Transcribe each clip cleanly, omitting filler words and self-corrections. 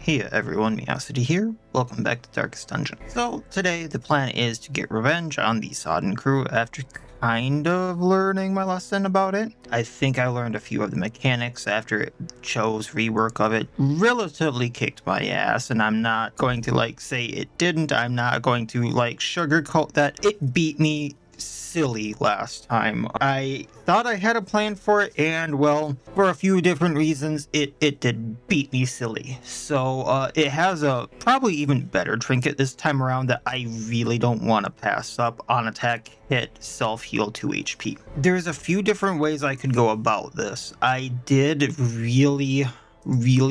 Hey everyone, Miacidae here. Welcome back to Darkest Dungeon. So today the plan is to get revenge on the Sodden crew after kind of learning my lesson about it. I think I learned a few of the mechanics after Cho's rework of it relatively kicked my ass, and I'm not going to say it didn't. I'm not going to sugarcoat that. It beat me silly last time. I thought I had a plan for it, and well, for a few different reasons, it did beat me silly. So it has a probably even better trinket this time around that I really don't want to pass up. On attack, hit, self-heal 2 HP. There's a few different ways I could go about this. I did really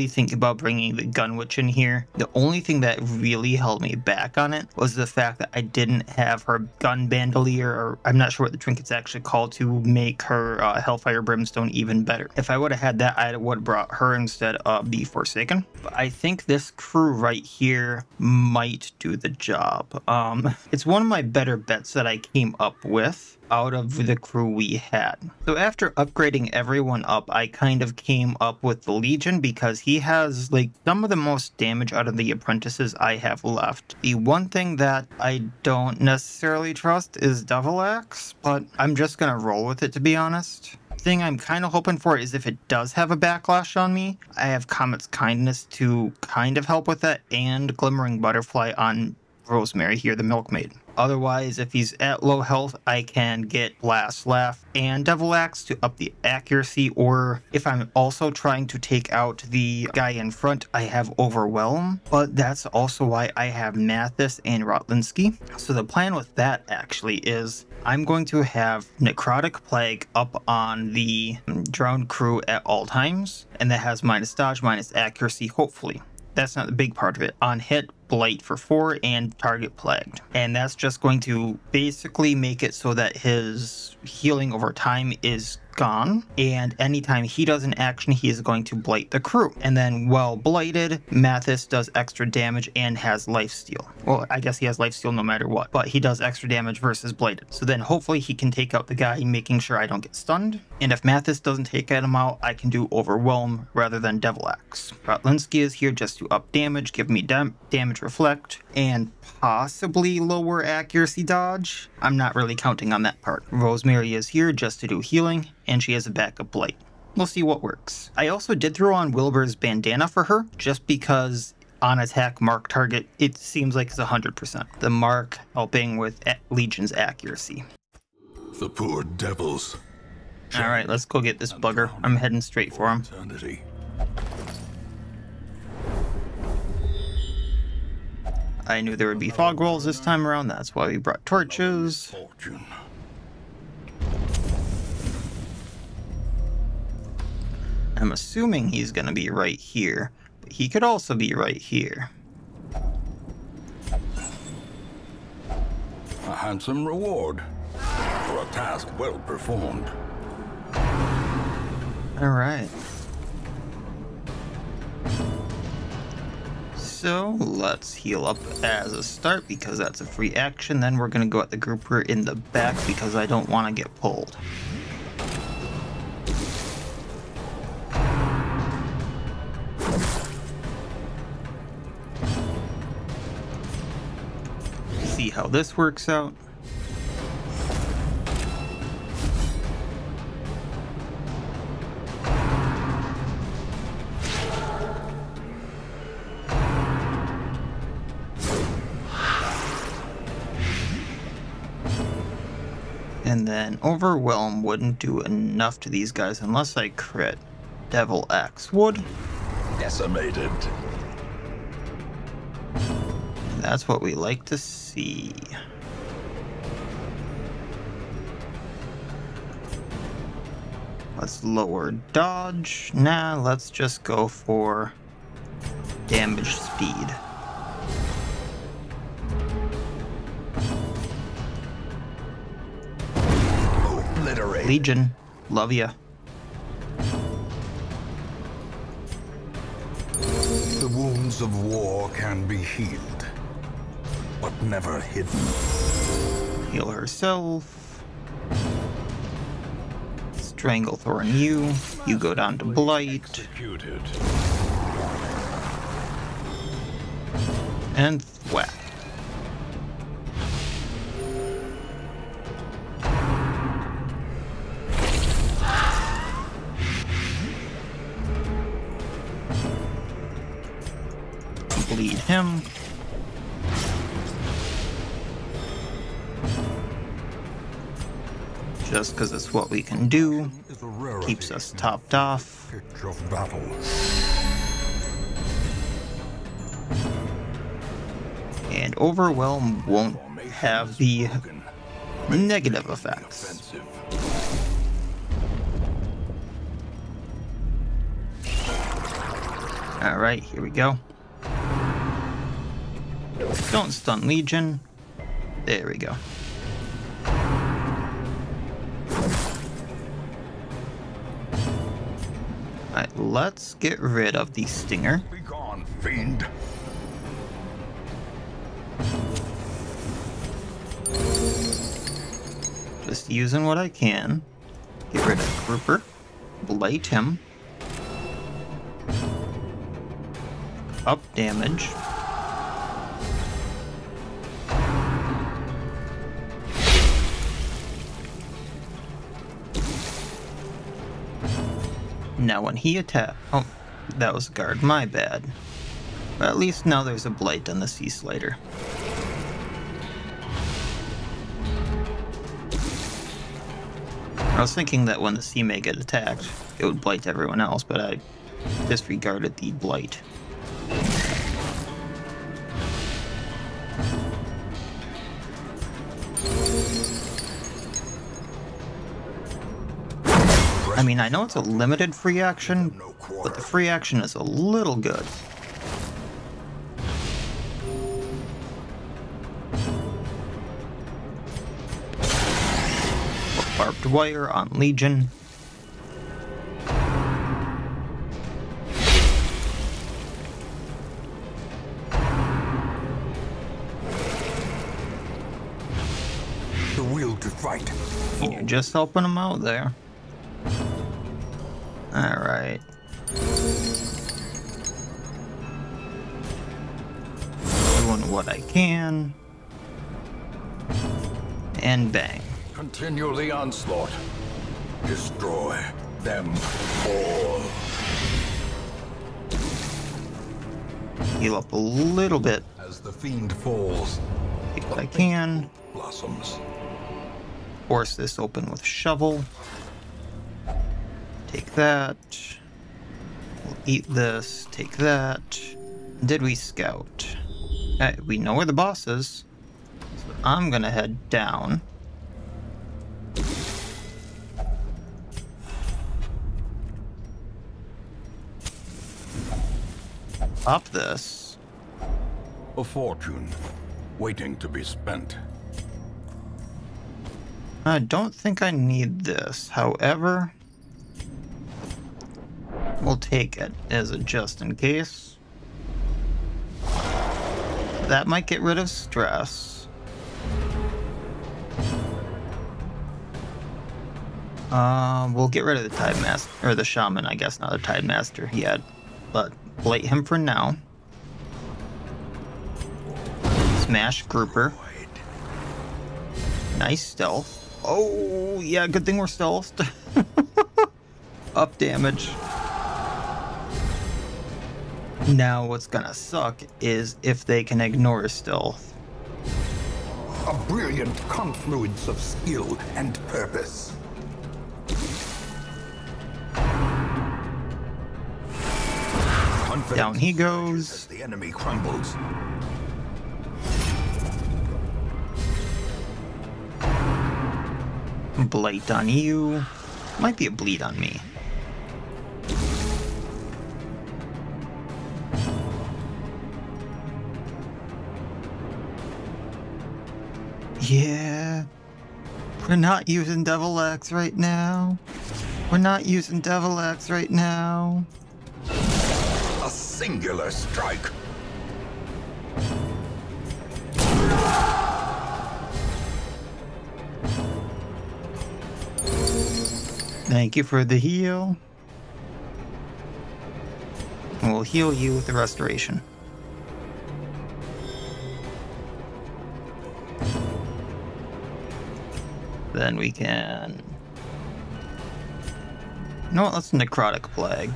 think about bringing the gun witch in here. The only thing that really held me back on it was the fact that I didn't have her gun bandolier, or I'm not sure what the trinket's actually called, to make her Hellfire Brimstone even better. If I would have had that, I would have brought her instead of the Forsaken. But I think this crew right here might do the job. It's one of my better bets that I came up with out of the crew we had. So after upgrading everyone up, I kind of came up with the Legion because he has some of the most damage out of the apprentices I have left. The one thing that I don't necessarily trust is Devil Axe, but I'm just gonna roll with it, to be honest. Thing I'm kind of hoping for is if it does have a backlash on me, I have Comet's Kindness to kind of help with that, and Glimmering Butterfly on Rosemary here, the Milkmaid. Otherwise, if he's at low health, I can get Blast Laugh and Devil Axe to up the accuracy, or if I'm also trying to take out the guy in front, I have Overwhelm, but that's also why I have Mathis and Rotlinski. So the plan with that actually is I'm going to have Necrotic Plague up on the drowned crew at all times, and that has minus dodge, minus accuracy, hopefully. That's not the big part of it. On hit, Blight for 4 and target plagued. And that's just going to basically make it so that his healing over time is gone, and anytime he does an action, he is going to blight the crew. And then while blighted, Mathis does extra damage and has lifesteal. Well, I guess he has lifesteal no matter what, but he does extra damage versus blighted. So then hopefully he can take out the guy, making sure I don't get stunned. And if Mathis doesn't take him out, I can do Overwhelm rather than Devil Axe. Rotlinski is here just to up damage, give me damage reflect, and possibly lower accuracy dodge. I'm not really counting on that part. Rosemary is here just to do healing, and she has a backup blight. We'll see what works. I also did throw on Wilbur's bandana for her, just because on attack mark target, it seems like it's 100%. The mark helping with Legion's accuracy. The poor devils. Alright, let's go get this bugger. I'm heading straight for him. Eternity. I knew there would be fog rolls this time around, that's why we brought torches. Fortune. I'm assuming he's gonna be right here, but he could also be right here. A handsome reward for a task well performed. Alright. So let's heal up as a start because that's a free action. Then we're going to go at the grouper in the back because I don't want to get pulled. See how this works out. And then Overwhelm wouldn't do enough to these guys unless I crit. Devil Axe would. Decimated. That's what we like to see. Let's lower dodge. Nah, let's just go for damage speed. Legion, love ya. The wounds of war can be healed, but never hidden. Heal herself. Stranglethorn you. You go down to Blight. Executed. And thwack. Bleed him. Just because it's what we can do. Keeps us topped off. Pitch of battle. And Overwhelm won't have the negative effects. Alright, here we go. Don't stun Legion. There we go. Alright, let's get rid of the Stinger. Be gone, fiend. Just using what I can. Get rid of Grouper. Blight him. Up damage. Now when he attacks... Oh, that was a guard. My bad. But at least now there's a Blight on the Sea Slater. I was thinking that when the Sea may get attacked, it would Blight everyone else, but I disregarded the Blight. I mean, I know it's a limited free action, but the free action is a little good. Barbed wire on Legion. The will to fight. You're just helping them out there. Alright. Doing what I can. And bang. Continue the onslaught. Destroy them all. Heal up a little bit. As the fiend falls, Take what I can. blossoms. Force this open with shovel. Take that. We'll eat this. Take that. Did we scout? We know where the boss is. So I'm gonna head down. Pop this. A fortune waiting to be spent. I don't think I need this. However, we'll take it as a just in case. That might get rid of stress. We'll get rid of the Tide Master, or the Shaman, I guess, not the Tide Master yet. But Blight him for now. Smash Grouper. Nice stealth. Oh, yeah, good thing we're stealthed. Up damage. Now what's gonna suck is if they can ignore stealth. A brilliant confluence of skill and purpose. Down he goes. As the enemy crumbles. Blight on you. Might be a bleed on me. Yeah. We're not using Devil Axe right now. We're not using Devil Axe right now. A singular strike. Thank you for the heal. We'll heal you with the restoration. Then we can... You know what? Let's Necrotic Plague.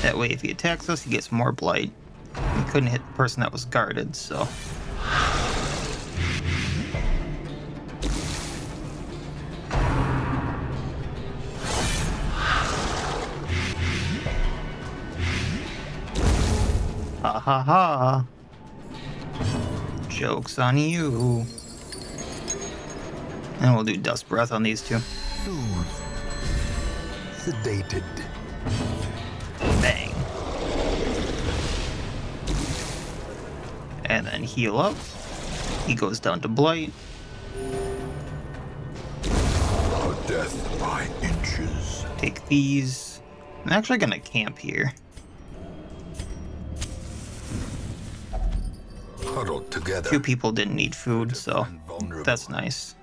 That way, if he attacks us, he gets more blight. He couldn't hit the person that was guarded, so... Ha ha ha! Joke's on you. And we'll do Dust Breath on these two. Soothed. Sedated. Bang. And then heal up. He goes down to Blight. A death by inches. Take these. I'm actually gonna camp here. Huddled together. 2 people didn't need food, so that's nice.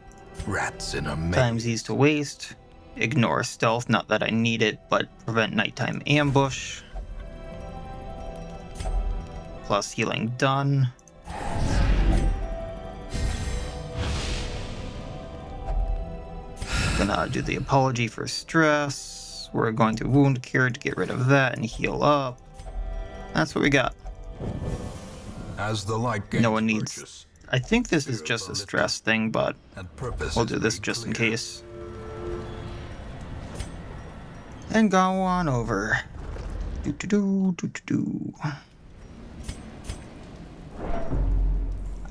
Rats in a maze. Times these to waste. Ignore stealth, not that I need it, but prevent nighttime ambush. Plus healing done. Gonna do the apology for stress. We're going to wound cure to get rid of that and heal up. That's what we got. As the light No one gains needs... purchase, I think this is just a stress thing, but and purpose we'll is do this made just in clear. case. And go on over. Do.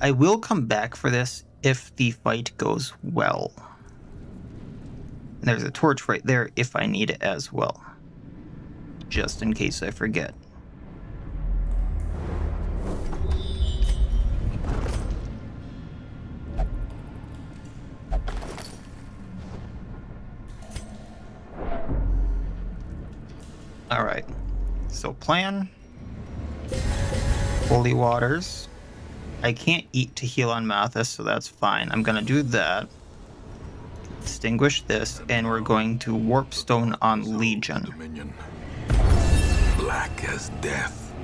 I will come back for this if the fight goes well. And there's a torch right there if I need it as well. Just in case I forget. Alright, so plan. Holy Waters. I can't eat to heal on Mathis, so that's fine. I'm gonna do that. Extinguish this, and we're going to Warpstone on Legion. Dominion. Black as death.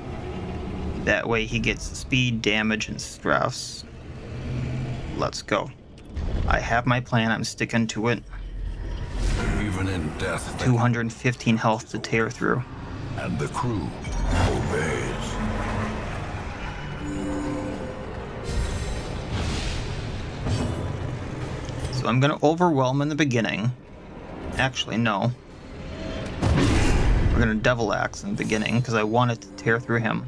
That way he gets speed, damage, and stress. Let's go. I have my plan, I'm sticking to it. Even in death, 215 health to tear through. and the crew obeys. So I'm gonna overwhelm in the beginning. Actually, no. We're gonna Devil Axe in the beginning because I want it to tear through him.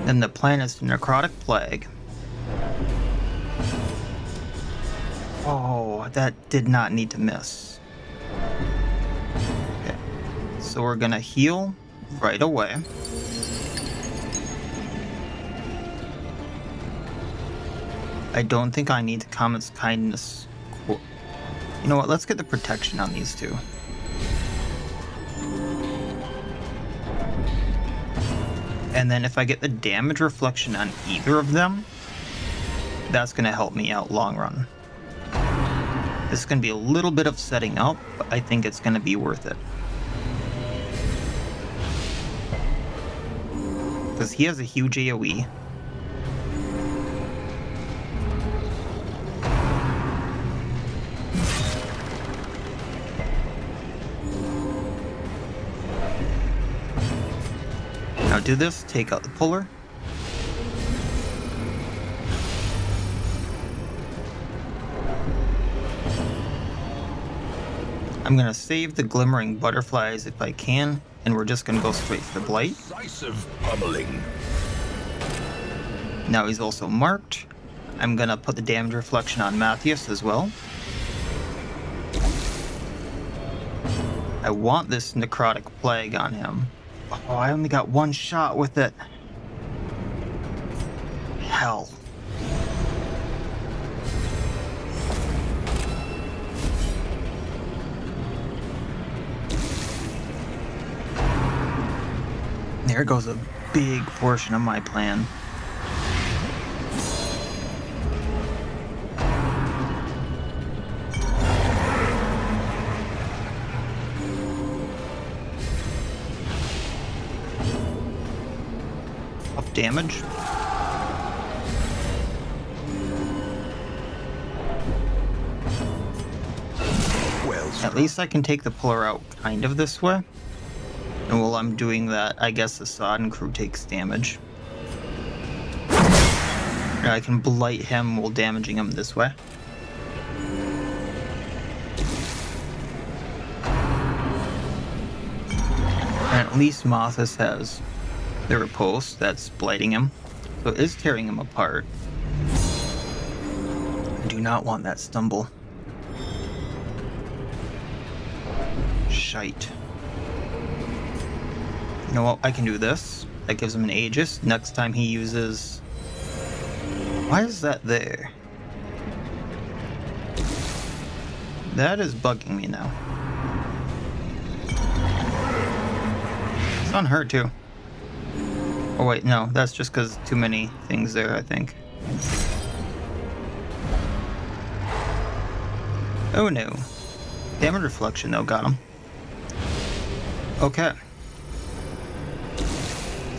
Then the plan is to Necrotic Plague. Oh, that did not need to miss. Okay. So we're gonna heal right away. I don't think I need the Comet's Kindness. You know what, let's get the protection on these two. And then if I get the damage reflection on either of them, that's going to help me out long run. This is going to be a little bit of setting up, but I think it's going to be worth it. Because he has a huge AoE. Now do this, take out the puller. I'm gonna save the glimmering butterflies if I can, and we're just gonna go straight for the blight. Decisive pummeling. Now he's also marked. I'm gonna put the damage reflection on Matthias as well. I want this necrotic plague on him. Oh, I only got one shot with it. Hell. There goes a big portion of my plan. damage. At least I can take the puller out kind of this way. And while I'm doing that, I guess the Sodden crew takes damage. And I can blight him while damaging him this way. And at least Mothis has the riposte that's blighting him. So it is tearing him apart. I do not want that stumble. Shite. You know what? I can do this. That gives him an Aegis. Next time he uses... Why is that there? That is bugging me now. It's on her too. Oh wait, no. That's just because too many things there, I think. Oh no. Damage reflection though, got him. Okay.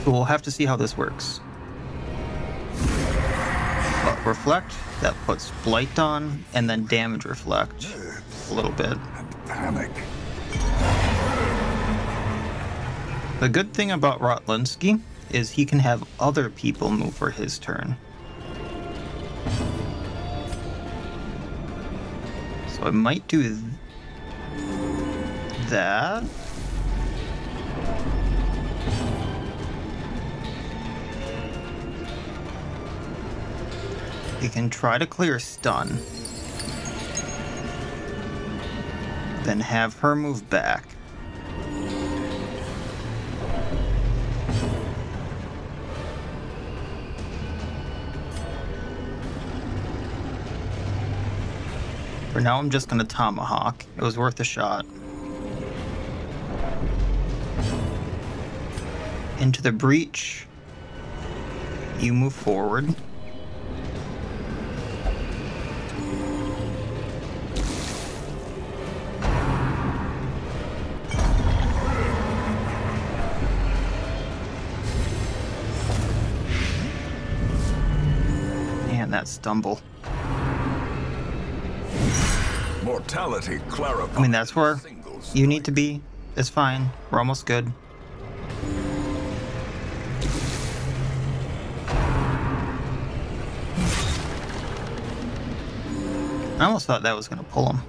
So we'll have to see how this works. But reflect, that puts blight on, and then damage reflect a little bit. Panic. The good thing about Rotlinski is he can have other people move for his turn. So I might do that. You can try to clear stun. Then have her move back. For now, I'm just going to Tomahawk. It was worth a shot. Into the breach. You move forward. Man, that stumble. Mortality clarifies. I mean, that's where you need to be. It's fine. We're almost good. I almost thought that was going to pull him.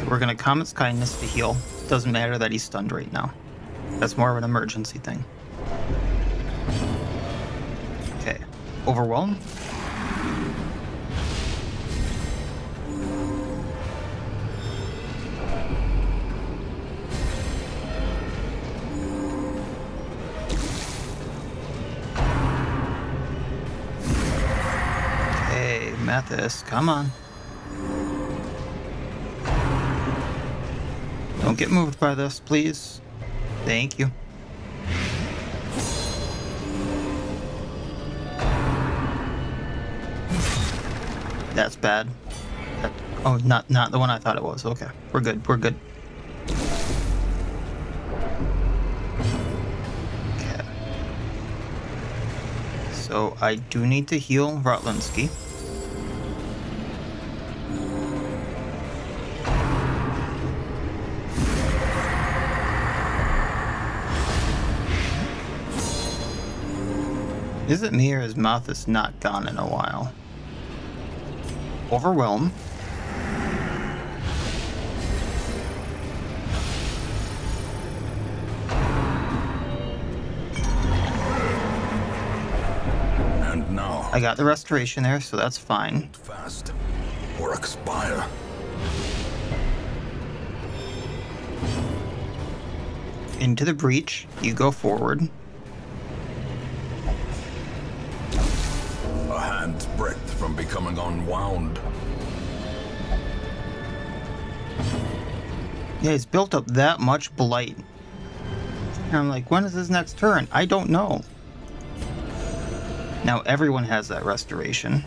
We're going to Comet's Kindness to heal. Doesn't matter that he's stunned right now. That's more of an emergency thing. Okay. Overwhelm. Okay, Mathis, come on. Don't get moved by this, please. Thank you. That's bad. Oh, not the one I thought it was. Okay, we're good. We're good. Okay. So I do need to heal Rotlinski. Is it me or is Mothis not gone in a while? Overwhelm. And now I got the restoration there, so that's fine. fast or expire. Into the breach, you go forward. A hand's breadth from becoming unwound. Yeah, he's built up that much blight. And I'm like, when is his next turn? I don't know. Now everyone has that restoration.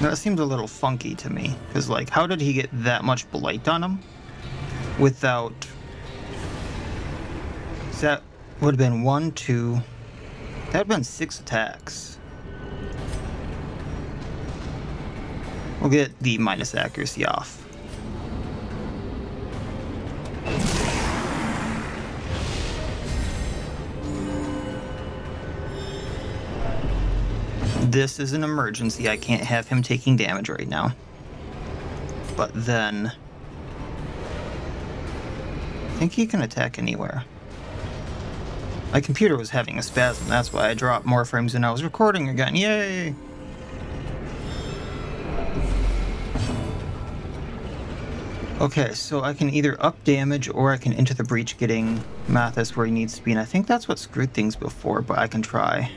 That seems a little funky to me, because, like, how did he get that much blight on him without... So that would have been 1, 2... That would have been 6 attacks. We'll get the minus accuracy off. This is an emergency. I can't have him taking damage right now. But then... I think he can attack anywhere. My computer was having a spasm. That's why I dropped more frames than I was recording again. Yay! Okay, so I can either up damage or I can enter the breach getting Mathis where he needs to be. And I think that's what screwed things before, but I can try.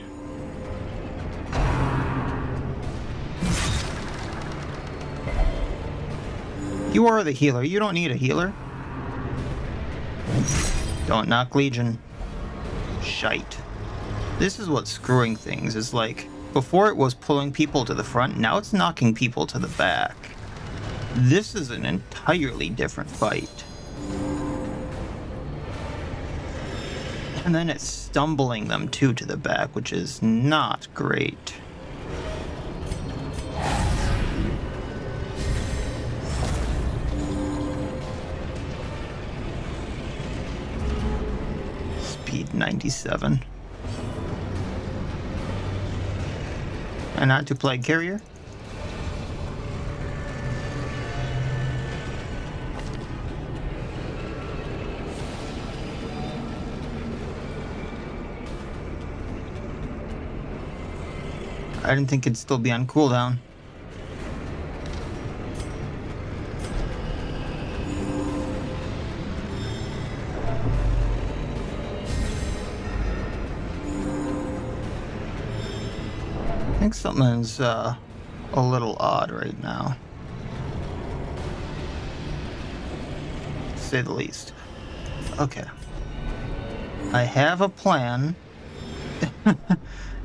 You are the healer. You don't need a healer. Don't knock Legion. Shite. This is what's screwing things, is like, before it was pulling people to the front, now it's knocking people to the back. This is an entirely different fight. And then it's stumbling them too to the back, which is not great. Speed 97. And not to play carrier. I didn't think it'd still be on cooldown. I think something's a little odd right now, to say the least. Okay. I have a plan.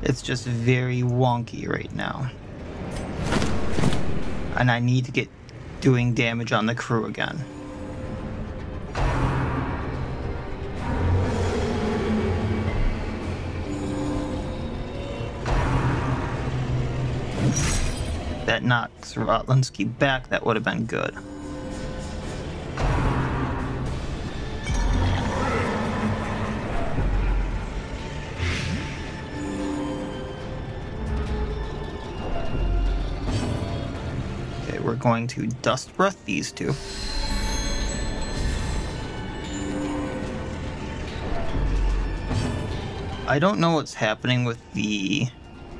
It's just very wonky right now. And I need to get doing damage on the crew again. That knocks Rotlinski back, that would have been good. Okay, we're going to Dust Breath these two. I don't know what's happening with the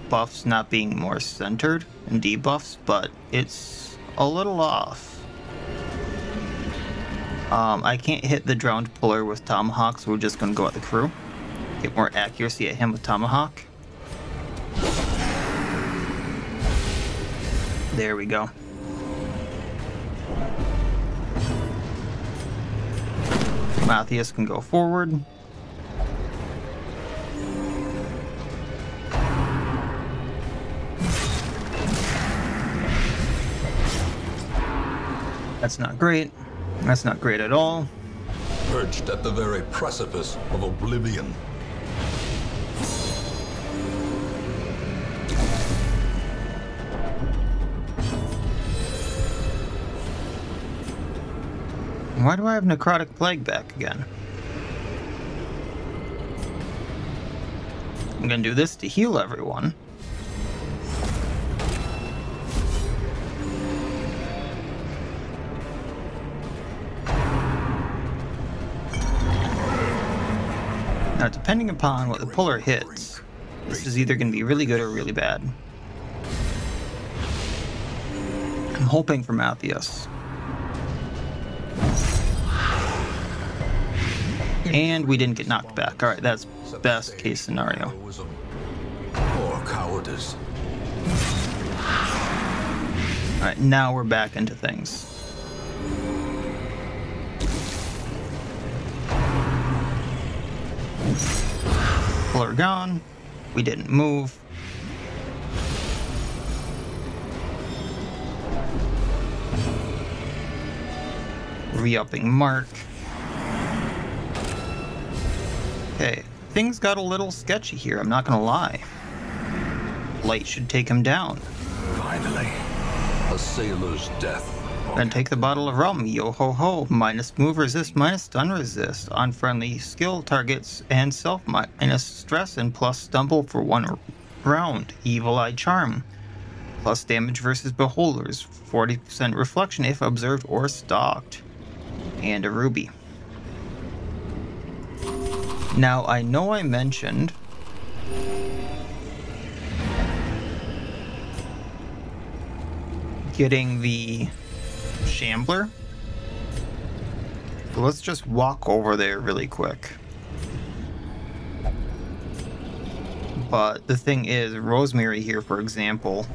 buffs not being more centered and debuffs, but it's a little off. I can't hit the drowned puller with Tomahawk, so we're just going to go at the crew. Get more accuracy at him with Tomahawk. There we go. Matthias can go forward. That's not great. That's not great at all. Perched at the very precipice of oblivion. Why do I have Necrotic Plague back again? I'm gonna do this to heal everyone. Now, depending upon what the puller hits, this is either going to be really good or really bad. I'm hoping for Matthias. And we didn't get knocked back. Alright, that's best case scenario. Or cowardice. Alright, now we're back into things. Puller gone. We didn't move. re-upping mark. Okay, things got a little sketchy here, I'm not gonna lie. Light should take him down. Finally, a sailor's death. Then take the bottle of rum, yo ho ho, minus move resist, minus stun resist, on friendly skill targets, and self minus stress and plus stumble for 1 round, evil eye charm, plus damage versus beholders, 40% reflection if observed or stalked, and a ruby. Now I know I mentioned getting the Shambler. So let's just walk over there really quick. But the thing is, Rosemary here, for example,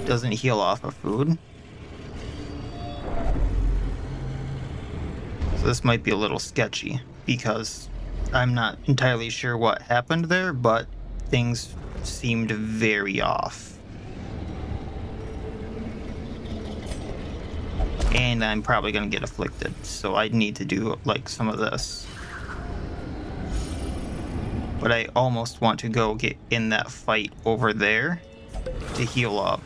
doesn't heal off of food. So this might be a little sketchy, because I'm not entirely sure what happened there, but things seemed very off. And I'm probably gonna get afflicted, so I need to do like some of this. But I almost want to go get in that fight over there to heal up.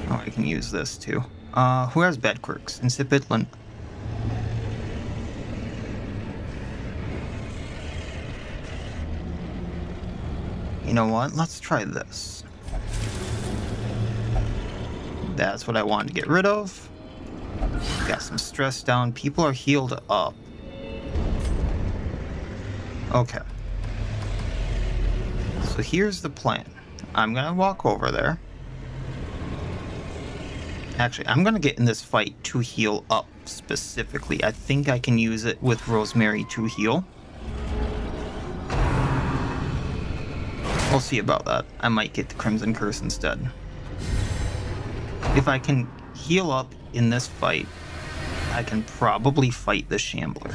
Oh, I can use this too. Who has bad quirks? Insipid Lin. You know what? Let's try this. That's what I wanted to get rid of. Got some stress down. People are healed up. Okay. So here's the plan. I'm gonna walk over there. Actually, I'm gonna get in this fight to heal up specifically. I think I can use it with Rosemary to heal. We'll see about that. I might get the Crimson Curse instead. If I can heal up in this fight, I can probably fight the Shambler.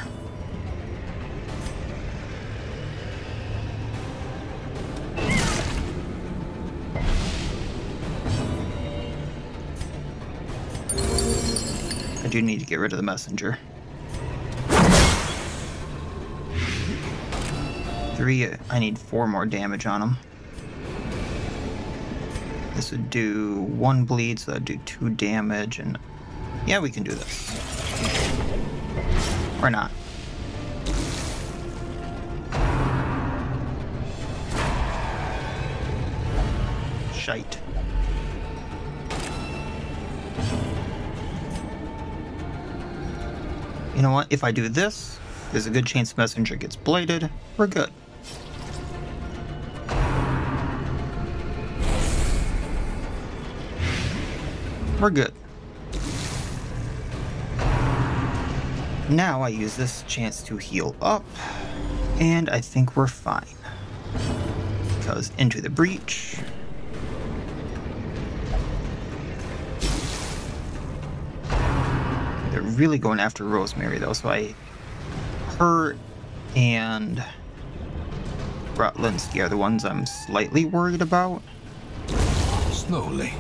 I do need to get rid of the messenger. 3, I need 4 more damage on him. This would do 1 bleed, so that'd do 2 damage, and yeah, we can do this. Or not. Shite. You know what? If I do this, there's a good chance messenger gets bladed. We're good. We're good. Now I use this chance to heal up, and I think we're fine. Because into the breach. They're really going after Rosemary though, so her and Rutlinsky are the ones I'm slightly worried about. Slowly,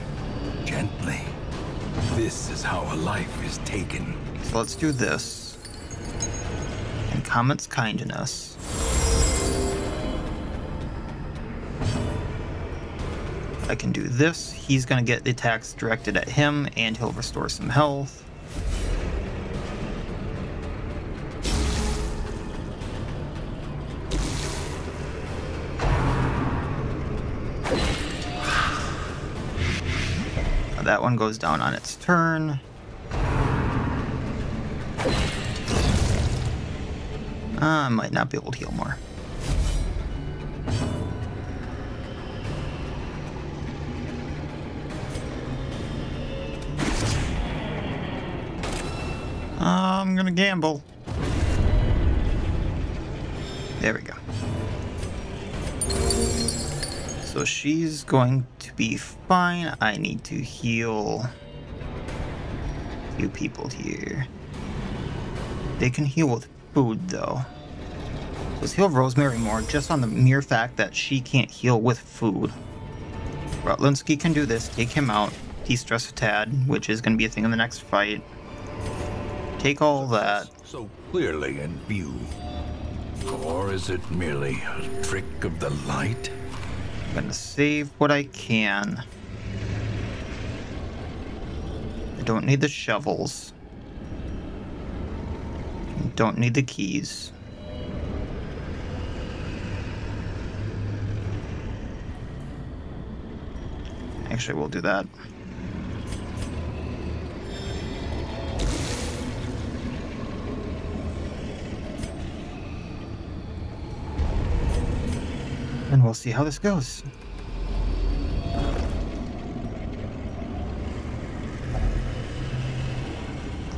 gently. This is how a life is taken. So let's do this. And Comet's Kindness. I can do this. He's gonna get the attacks directed at him, and he'll restore some health. That one goes down on its turn. I might not be able to heal more. I'm gonna gamble. There we go. So she's going to be fine. I need to heal a few people here. They can heal with food though. Let's heal Rosemary more just on the mere fact that she can't heal with food. Rutlinsky can do this, take him out, de-stress a tad, which is going to be a thing in the next fight. Take all that. So clearly in view. Or is it merely a trick of the light? I'm going to save what I can. I don't need the shovels. I don't need the keys. Actually, we'll do that. And we'll see how this goes.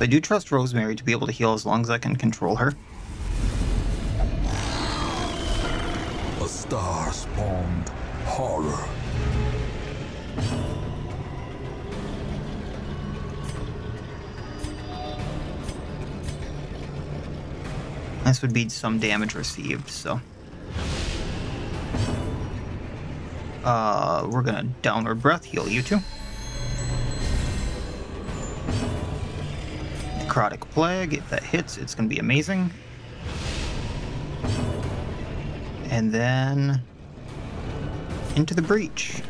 I do trust Rosemary to be able to heal as long as I can control her. A star spawned horror. This would be some damage received, so. We're gonna downward breath heal you two. Necrotic Plague, if that hits, it's gonna be amazing. And then into the breach.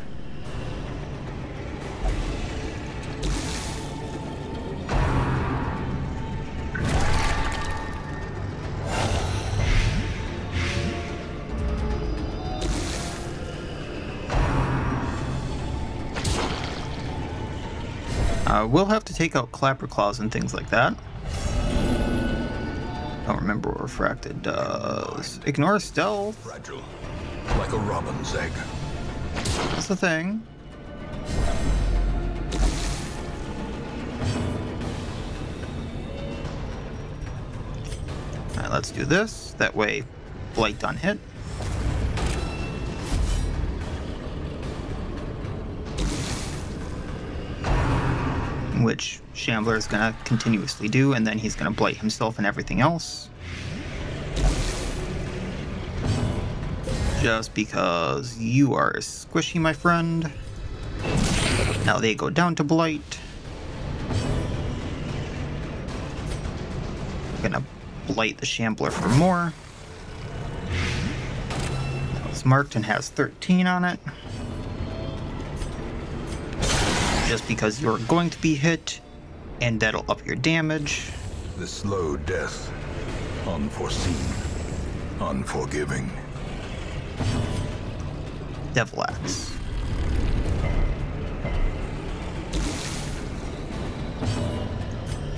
We'll have to take out Clapper Claws and things like that. Don't remember what Refracted does. Ignore stealth. Fragile. Like a robin's egg. That's the thing. Alright, let's do this. That way, Blight on hit. Which Shambler is going to continuously do, and then he's going to blight himself and everything else. Just because you are squishy, my friend. Now they go down to blight. I'm going to blight the Shambler for more. That was marked and has 13 on it. Just because you're going to be hit, and that'll up your damage. The slow death. Unforeseen. Unforgiving. Devil Axe.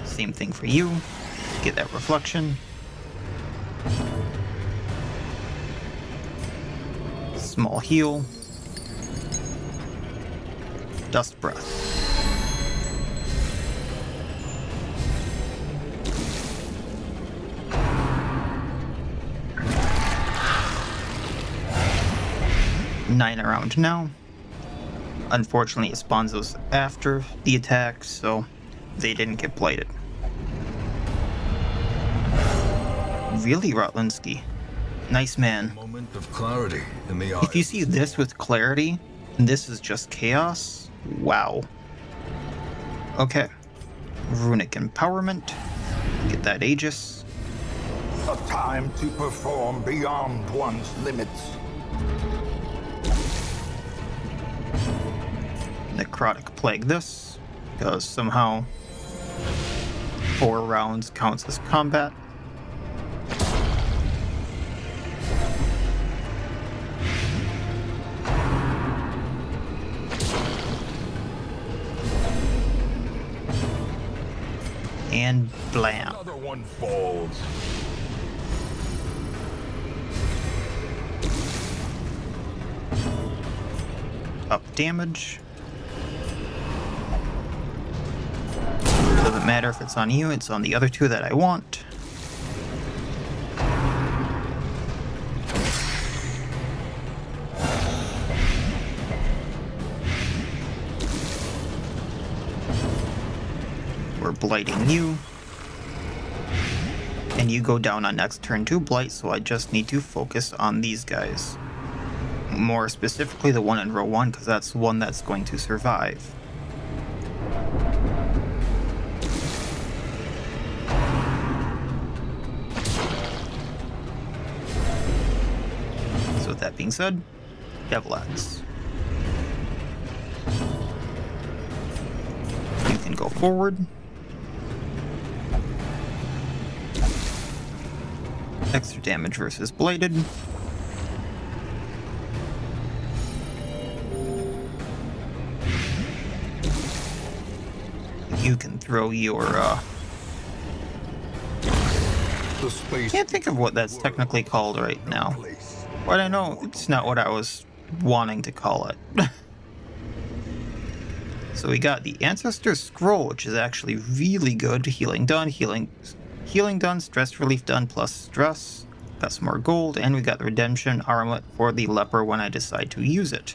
Same thing for you. Get that reflection. Small heal. Dust Breath. Nine around now. Unfortunately, it spawns those after the attack, so they didn't get blighted. Really, Rutlinsky? Nice man. Moment of clarity in the If you see this with clarity, and this is just chaos, wow. Okay. Runic Empowerment. Get that Aegis. A time to perform beyond one's limits. Necrotic Plague this, because somehow 4 rounds counts as combat. And blam. Another one falls. Up damage. Doesn't matter if it's on you, it's on the other two that I want. We're blighting you. and you go down on next turn 2 blight, so I just need to focus on these guys. More specifically the one in row 1, because that's the one that's going to survive. So with that being said, Devil Axe. You can go forward. Extra damage versus bladed. You can throw your can't think of what that's technically called right now. But I know it's not what I was wanting to call it. So we got the Ancestor Scroll, which is actually really good. Healing done, healing done, stress relief done plus stress. Got some more gold, and we got the Redemption Armlet for the Leper when I decide to use it.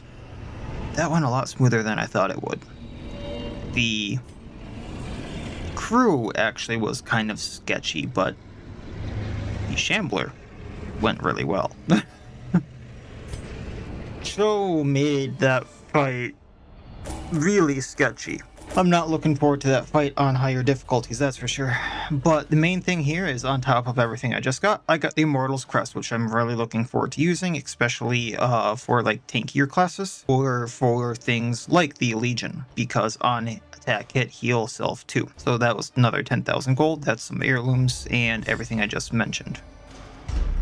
That went a lot smoother than I thought it would. The crew actually was kind of sketchy, but the Shambler went really well. Joe made that fight really sketchy. I'm not looking forward to that fight on higher difficulties, that's for sure. But the main thing here is, on top of everything I just got, I got the Immortal's Crest, which I'm really looking forward to using, especially for like tankier classes, or for things like the Legion, because on attack hit, heal self too. So that was another 10,000 gold, that's some heirlooms, and everything I just mentioned.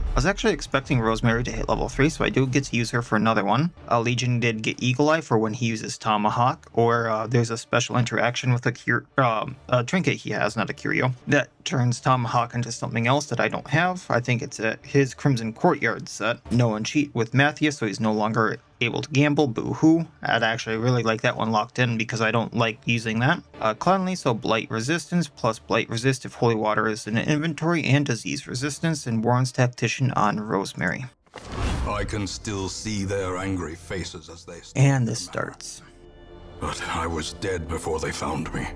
I was actually expecting Rosemary to hit level 3, so I do get to use her for another one. Legion did get Eagle Eye for when he uses Tomahawk, or there's a special interaction with a trinket he has, not a curio, that turns Tomahawk into something else that I don't have. I think it's his Crimson Courtyard set. No one cheat with Matthias, so he's no longer able to gamble. Boo-hoo. I'd actually really like that one locked in because I don't like using that. Cleanly, so Blight Resistance plus Blight Resist if Holy Water is in an inventory, and Disease Resistance, and Warren's Tactician on Rosemary. I can still see their angry faces as they stand. And this starts. But I was dead before they found me.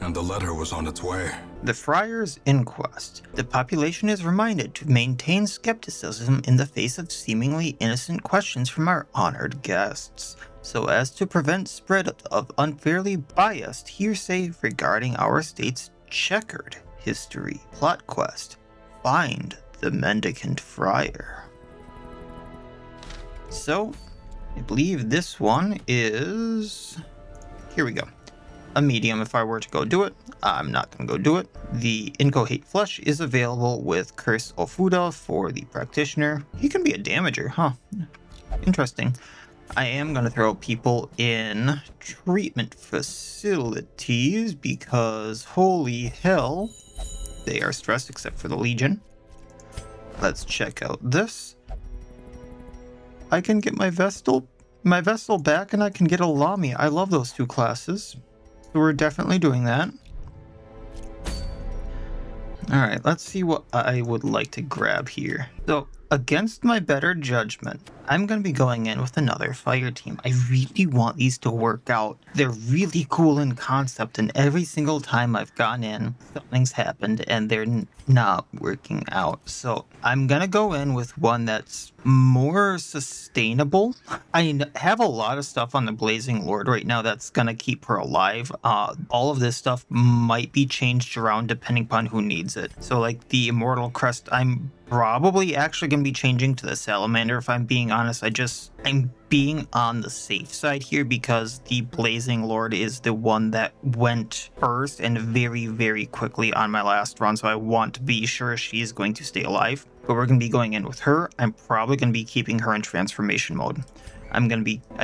And the letter was on its way. The Friar's Inquest. The population is reminded to maintain skepticism in the face of seemingly innocent questions from our honored guests, so as to prevent spread of unfairly biased hearsay regarding our state's checkered history. Plot quest: find the Mendicant Friar. So, I believe this one is... here we go. A medium if I were to go do it. I'm not going to go do it. The Incohate Flesh is available with Curse Ofuda for the Practitioner. He can be a damager, huh? Interesting. I am going to throw people in treatment facilities because holy hell, they are stressed except for the Legion. Let's check out this. I can get my Vestal back, and I can get a Lami. I love those two classes. So we're definitely doing that. Alright, let's see what I would like to grab here. So, against my better judgment, I'm going to be going in with another fire team. I really want these to work out. They're really cool in concept, and every single time I've gone in, something's happened and they're not working out. So I'm going to go in with one that's more sustainable. I have a lot of stuff on the Blazing Lord right now that's going to keep her alive. All of this stuff might be changed around depending upon who needs it. So like the Immortal Crest, I'm probably actually going to be changing to the Salamander if I'm being honest. I'm being on the safe side here because the Blazing Lord is the one that went first and very, very quickly on my last run, so I want to be sure she's going to stay alive. But we're going to be going in with her. I'm probably going to be keeping her in transformation mode. I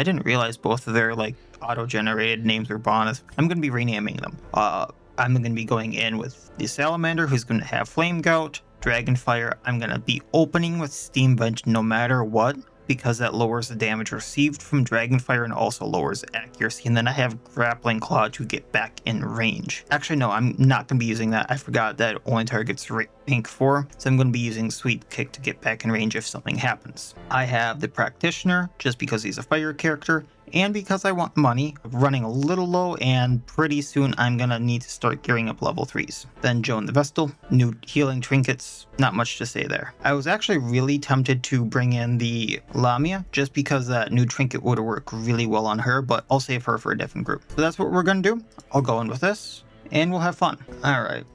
didn't realize both of their like auto-generated names were bonus. I'm going to be renaming them. I'm going to be going in with the Salamander, who's going to have Flame Gout, Dragonfire. I'm going to be opening with Steam Vent no matter what, because that lowers the damage received from Dragonfire and also lowers accuracy. And then I have Grappling Claw to get back in range. Actually, no, I'm not going to be using that. I forgot that it only targets rank 4. So I'm going to be using Sweep Kick to get back in range if something happens. I have the Practitioner, just because he's a fire character, And because I want money, I'm running a little low, and pretty soon I'm gonna need to start gearing up level 3s. Then Joan the Vestal, new healing trinkets, not much to say there. I was actually really tempted to bring in the Lamia, just because that new trinket would work really well on her, but I'll save her for a different group. So that's what we're gonna do. I'll go in with this, and we'll have fun. Alright.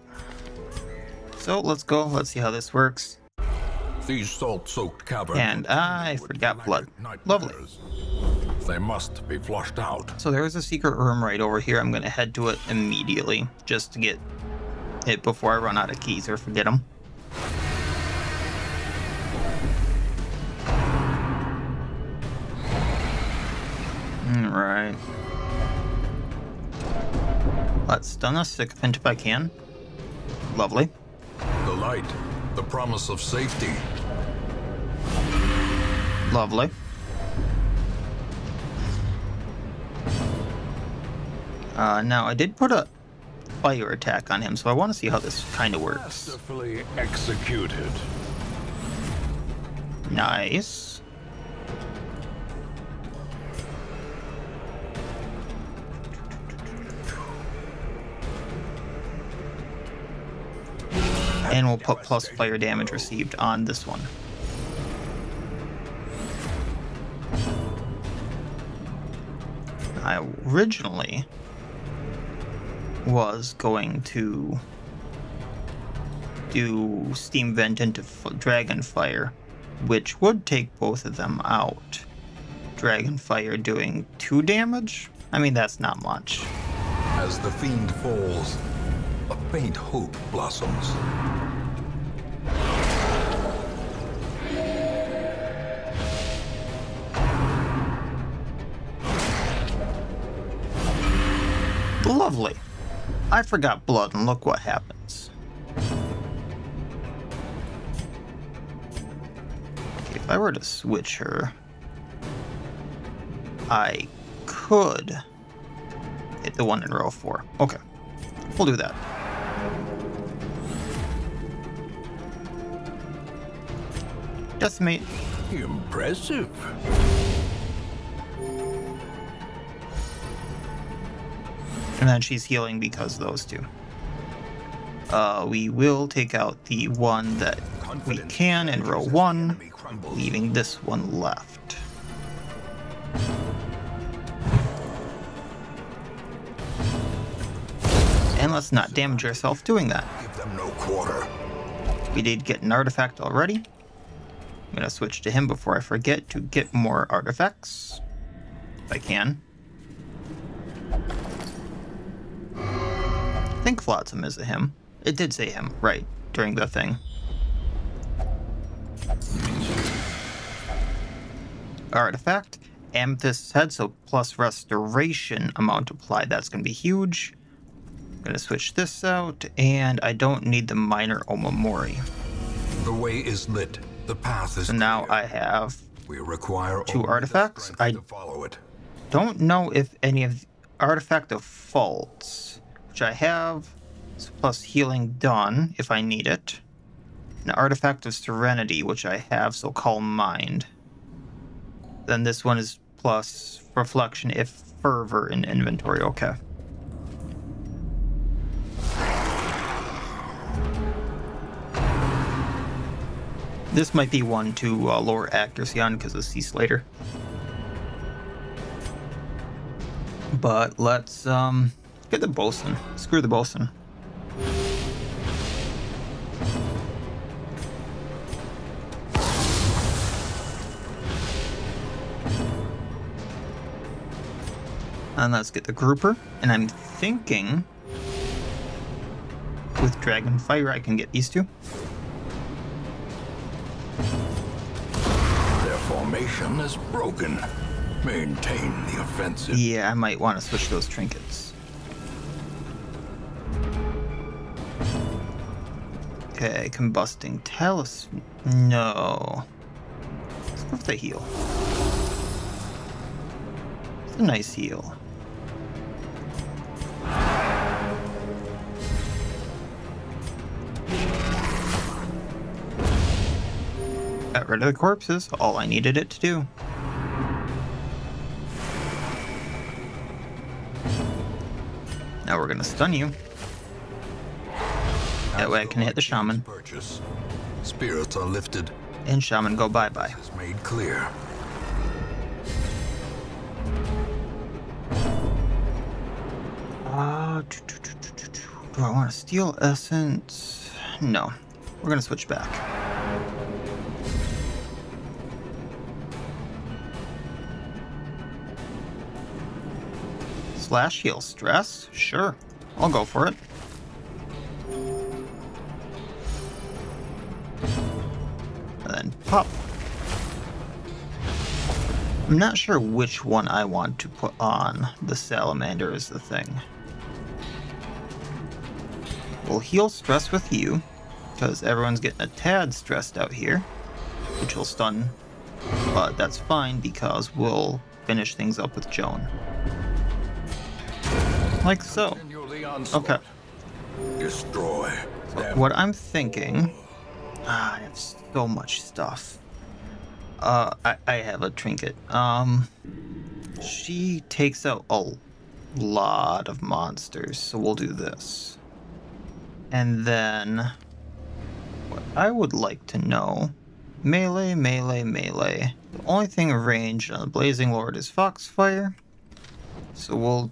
So let's go, let's see how this works. These salt-soaked caverns. And I forgot blood. Lovely. They must be flushed out. So there is a secret room right over here. I'm going to head to it immediately just to get it before I run out of keys or forget them. Alright. Let's stun a sycophant if I can. Lovely. The light, the promise of safety. Lovely. Now I did put a fire attack on him, so I want to see how this kind of works. Masterfully executed. Nice. And we'll put plus fire damage received on this one. I originally was going to do Steam Vent into Dragon Fire, which would take both of them out. Dragon Fire doing 2 damage? I mean, that's not much. As the fiend falls, a faint hope blossoms. Lovely. I forgot blood, and look what happens. Okay, if I were to switch her, I could hit the one in row 4. Okay, we'll do that. Decimate. Impressive. And then she's healing because of those two. We will take out the one that we can in row 1, leaving this one left. And let's not damage ourselves doing that. Give them no quarter. We did get an artifact already. I'm going to switch to him before I forget to get more artifacts, if I can. I think Flotsam is a him. It did say him, right, during the thing. Artifact. Amethyst's head, so plus restoration amount applied. That's going to be huge. I'm going to switch this out, and I don't need the minor Omamori. The way is lit. The path is So now clear. I have We require 2 only the artifacts. strength I to follow it. don't know if any of the Artifact of Faults, which I have, plus healing done if I need it. An Artifact of Serenity, which I have, so Calm Mind. Then this one is plus Reflection if Fervor in inventory. Okay. This might be one to lower accuracy on because of Slater. But let's get the bosun. Screw the bosun. And let's get the grouper. And I'm thinking with Dragon Fire I can get these two. Their formation is broken. Maintain the offensive. Yeah, I might want to switch those trinkets. Okay, combusting talisman. No. Let's go with the heal. It's a nice heal. Got rid of the corpses, all I needed it to do. Now we're gonna stun you. That way I can hit the shaman. Purchase. Spirits are lifted. And shaman go bye-bye. Is made clear. Do I want to steal essence? No. We're gonna switch back. Slash heal stress? Sure. I'll go for it. And then pop. I'm not sure which one I want to put on the Salamander is the thing. We'll heal stress with you, because everyone's getting a tad stressed out here, which will stun, but that's fine because we'll finish things up with Joan. Like so. Okay. Destroy. So what I'm thinking... I have so much stuff. I have a trinket. She takes out a lot of monsters, so we'll do this. And then... what I would like to know... melee, melee, melee. The only thing ranged on the Blazing Lord is Foxfire. So we'll...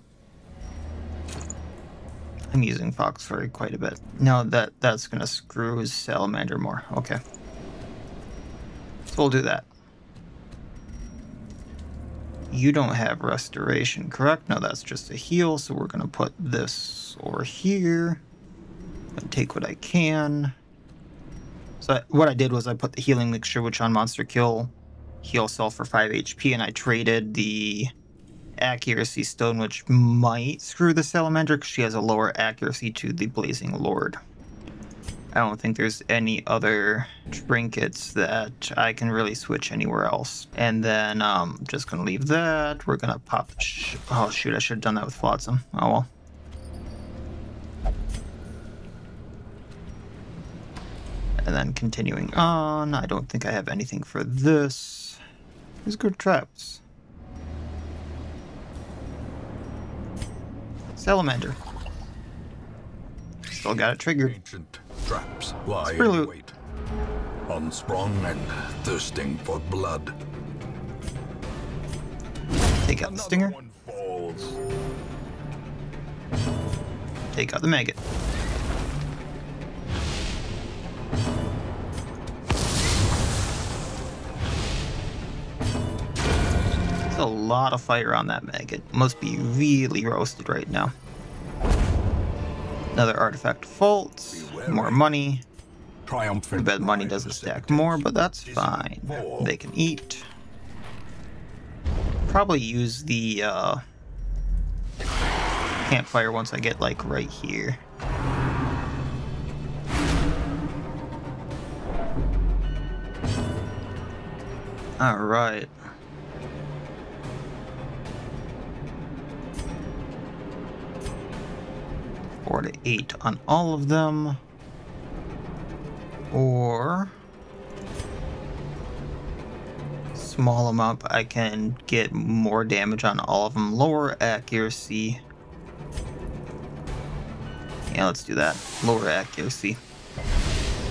I'm using Foxfire quite a bit. No, that's gonna screw his Salamander more. Okay. So we'll do that. You don't have Restoration, correct? No, that's just a heal, so we're gonna put this over here. And take what I can. So what I did was I put the healing mixture, which on monster kill, heal self for 5 HP, and I traded the accuracy stone, which might screw the Salamander because she has a lower accuracy to the Blazing Lord. I don't think there's any other trinkets that I can really switch anywhere else. And then just gonna leave that. We're gonna pop. Oh shoot! I should have done that with Flotsam. Oh well. And then continuing on. I don't think I have anything for this. There's good traps. Salamander. Still got it triggered. Ancient traps lie Spree in loot. wait, unsprung and thirsting for blood. Take out the stinger. One falls. Take out the maggot. There's a lot of fire on that maggot. Must be really roasted right now. Another artifact faults. More money. Triumphant. I bet money doesn't stack more, but that's fine. They can eat. Probably use the campfire once I get like right here. All right. Four to 8 on all of them. Or small amount, but I can get more damage on all of them. Lower accuracy. Yeah, let's do that. Lower accuracy.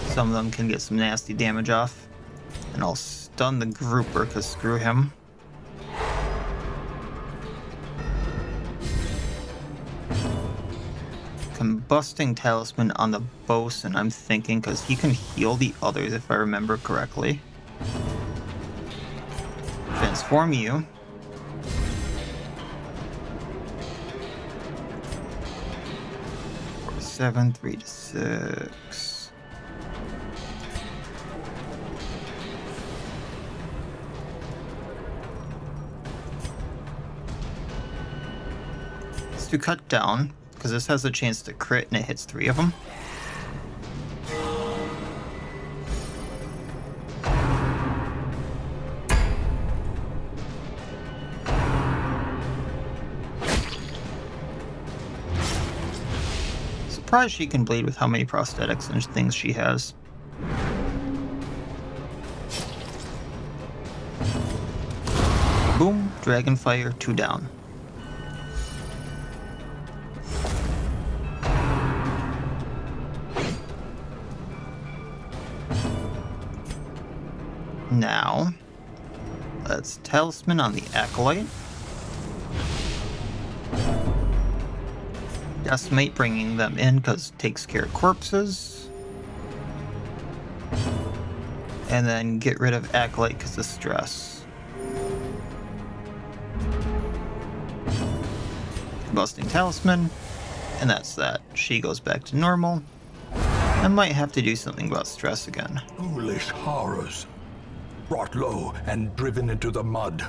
Some of them can get some nasty damage off. And I'll stun the grouper, because screw him. Combusting Talisman on the Bosun, I'm thinking, because he can heal the others if I remember correctly. Transform you. Four to 7, 3 to 6. Let's do cut down, because this has a chance to crit and it hits 3 of them. Surprised she can bleed with how many prosthetics and things she has. Boom, Dragonfire, 2 down. Now, let's Talisman on the Acolyte. Decimate, bringing them in because it takes care of corpses. And then get rid of Acolyte because of stress. Busting Talisman. And that's that. She goes back to normal. I might have to do something about stress again. Foolish horrors. Brought low and driven into the mud.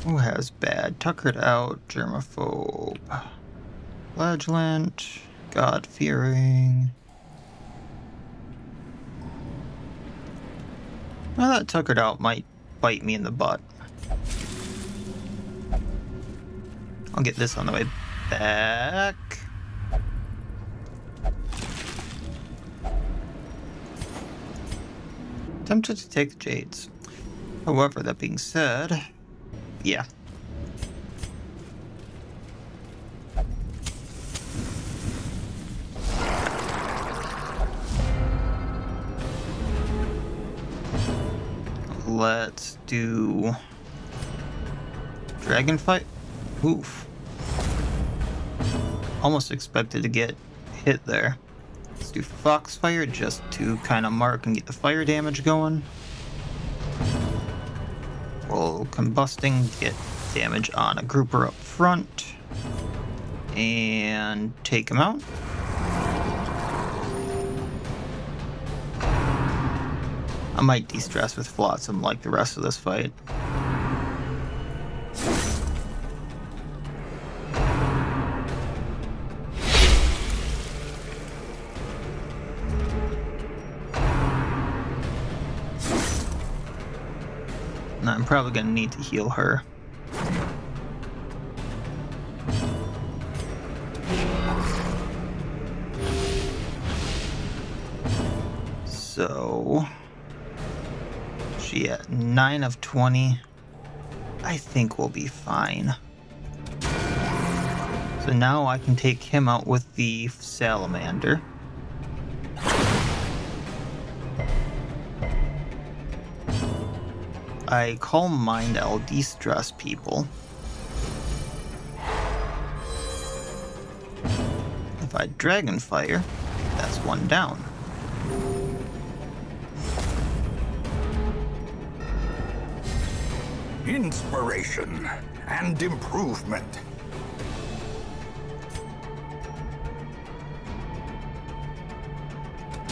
Who has bad? Tuckered out, germaphobe, flagellant, God-fearing. Well, that tuckered out might bite me in the butt. I'll get this on the way back. Tempted to take the Jades. However, that being said, yeah. Let's do Dragon Fight. Oof. Almost expected to get hit there. Let's do Foxfire just to kind of mark and get the fire damage going. We'll Combusting, get damage on a grouper up front. And take him out. I might de-stress with Flotsam like the rest of this fight. And I'm probably going to need to heal her. So she at 9 of 20. I think we'll be fine. So now I can take him out with the Salamander. I Calm Mind, I'll de-stress people. If I Dragon Fire, that's one down. Inspiration and improvement.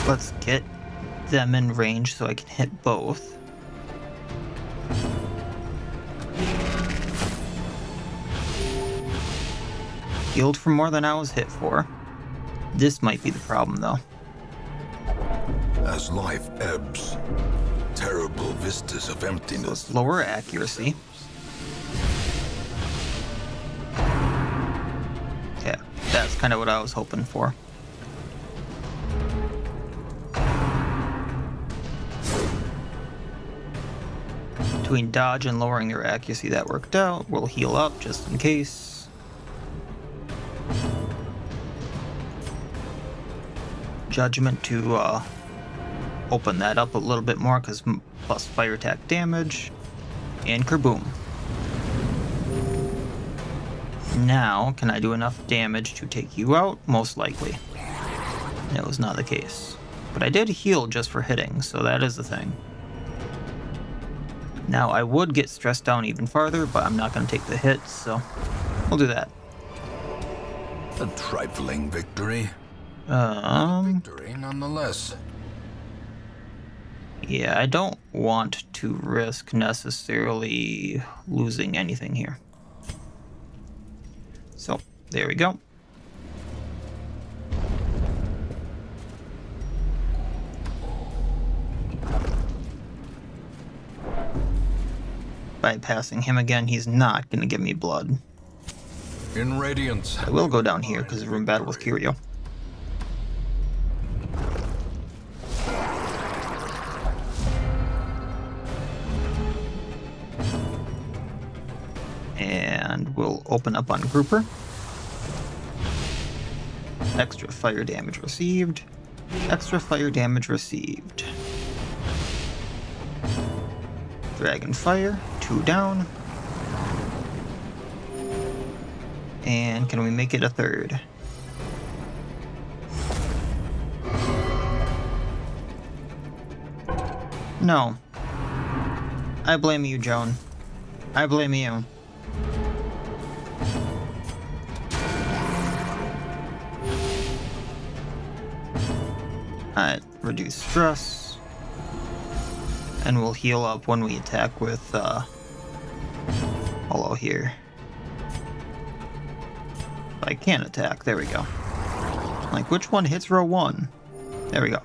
Let's get them in range so I can hit both. Healed for more than I was hit for. This might be the problem though. As life ebbs, terrible vistas of emptiness. So it's lower accuracy. Yeah, that's kind of what I was hoping for. Between dodge and lowering their accuracy, that worked out. We'll heal up just in case. Judgment to open that up a little bit more because plus fire attack damage. And kerboom. Now, can I do enough damage to take you out? Most likely. That was not the case. But I did heal just for hitting, so that is the thing. Now, I would get stressed down even farther, but I'm not going to take the hit, so we'll do that. A trifling victory. Victory nonetheless. Yeah, I don't want to risk necessarily losing anything here. So, there we go. Bypassing him again, he's not going to give me blood. In Radiance. I will go down here because we're in battle with Curio. And we'll open up on Grouper. Extra fire damage received. Extra fire damage received. Dragon Fire, 2 down. And can we make it a 3rd? No. I blame you, Joan. I blame you. Alright, reduce stress. And we'll heal up when we attack with Hollow here. If I can attack, there we go. Like, which one hits row 1? There we go.